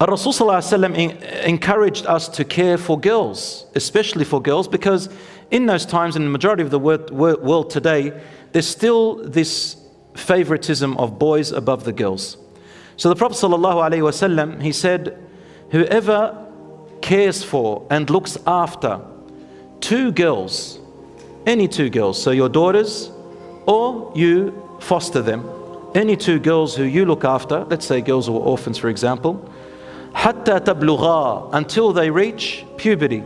Rasul encouraged us to care for girls, especially for girls, because in those times, in the majority of the world today, there's still this favoritism of boys above the girls. So the Prophet ﷺ, he said, whoever cares for and looks after two girls, any two girls, so your daughters, or you foster them, any two girls who you look after, let's say girls who are orphans for example, حَتَّى تَبْلُغَا, until they reach puberty,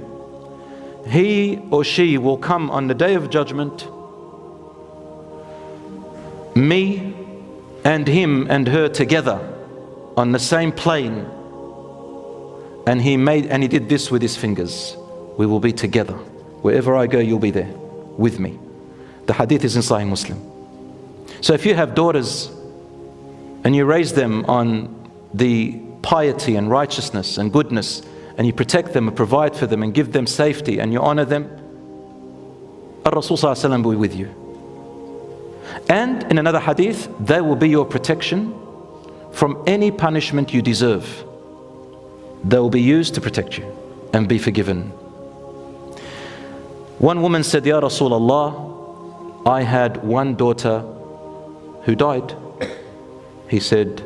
he or she will come on the day of judgment, me and him and her together on the same plane, and he did this with his fingers. We will be together. Wherever I go, you'll be there with me. The hadith is in Sahih Muslim. So if you have daughters and you raise them on the piety and righteousness and goodness, and you protect them and provide for them and give them safety and you honor them, Rasul ﷺ will be with you. And in another hadith, they will be your protection from any punishment you deserve. They will be used to protect you and be forgiven. One woman said, Ya Rasulullah, I had one daughter who died. He said,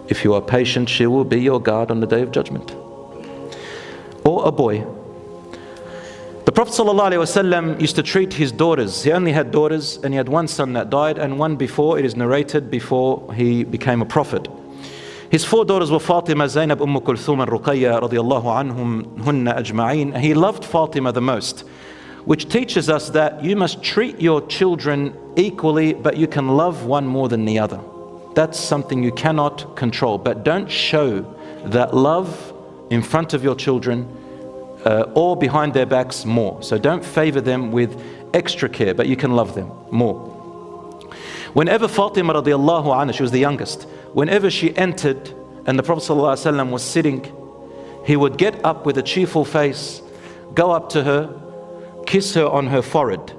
if you are patient, she will be your guard on the day of judgment. Or a boy. The Prophet ﷺ used to treat his daughters. He only had daughters, and he had one son that died, and one before, it is narrated, before he became a prophet. His four daughters were Fatima, Zainab, Kulthum, and Ruqayya radiyallahu anhum hunna ajma'een. He loved Fatima the most, which teaches us that you must treat your children equally, but you can love one more than the other. That's something you cannot control, but don't show that love in front of your children or behind their backs more. So don't favor them with extra care, but you can love them more. Whenever Fatima radiallahu anha, she was the youngest, whenever she entered and the Prophet ﷺ was sitting, he would get up with a cheerful face, go up to her, kiss her on her forehead,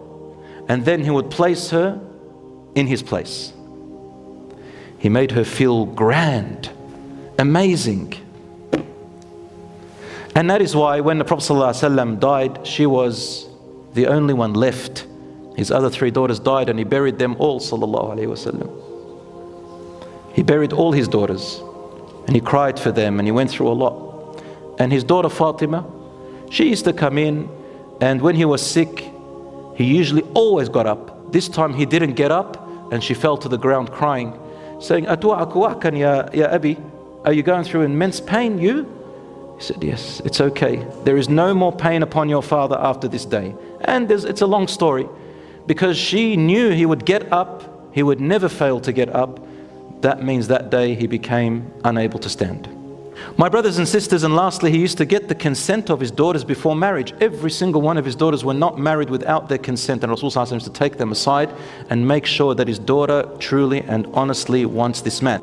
and then he would place her in his place. He made her feel grand, amazing. And that is why when the Prophet ﷺ died, she was the only one left. His other three daughters died, and he buried them all, sallallahu alaihi wasallam. He buried all his daughters, and he cried for them, and he went through a lot. And his daughter Fatima, she used to come in, and when he was sick, he usually always got up. This time he didn't get up, and she fell to the ground crying, saying, Atu'aku'akan ya Abi, are you going through immense pain, you? He said, yes, it's okay. There is no more pain upon your father after this day. And it's a long story, because she knew he would get up, he would never fail to get up. That means that day he became unable to stand. My brothers and sisters, and lastly, he used to get the consent of his daughters before marriage. Every single one of his daughters were not married without their consent, and Rasul ﷺ used to take them aside and make sure that his daughter truly and honestly wants this man.